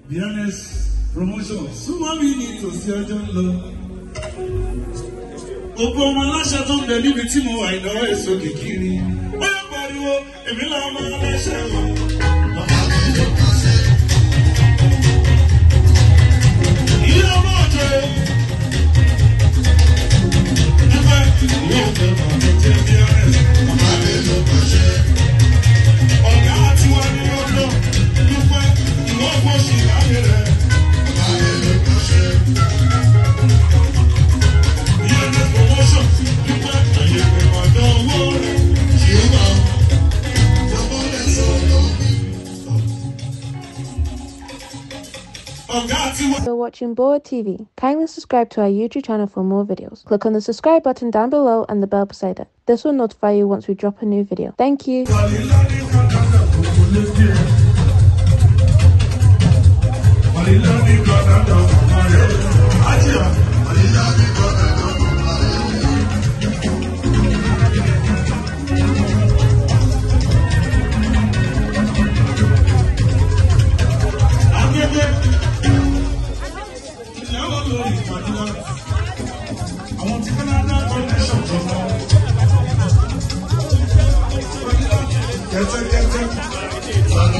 The honest promotion. Someone we need to see John Low. Opo ọmọ aláṣẹ tó ń bẹ níbi tí mo wà ìnáwó èso kékeré. Ó yẹ pariwo, èmi là ọmọ aláṣẹ wọn. Iyabo Ojo. Nígbà ìwé òfin ọ̀gá jẹ́ bí honest. Ọ̀gá mi ló pàṣẹ. Ọ̀gá àti wa ni ó lọ. Dúpẹ́ ìwọ́n kò sí láyé rẹ̀. Ọ̀gá mi ló pàṣẹ. You're watching GboahTv. Kindly subscribe to our YouTube channel for more videos. Click on the subscribe button down below and the bell beside it. This will notify you once we drop a new video. Thank you.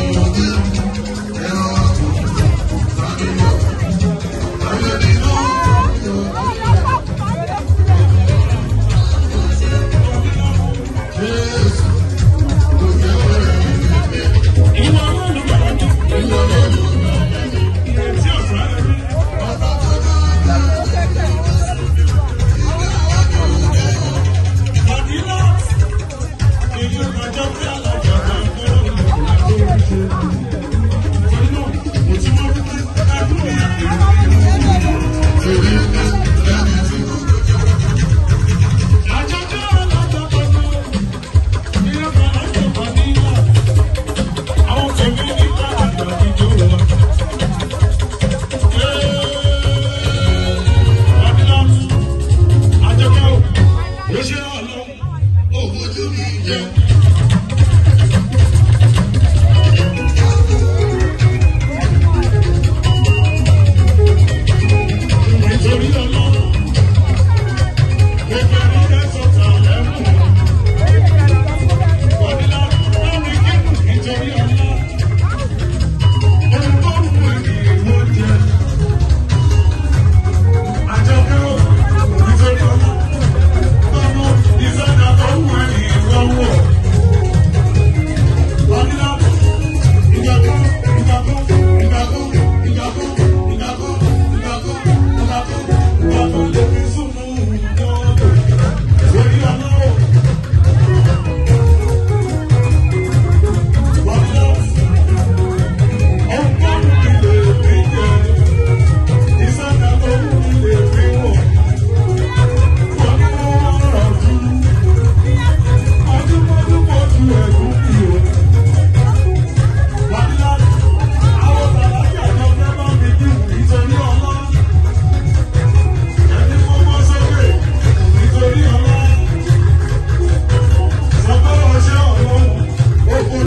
Get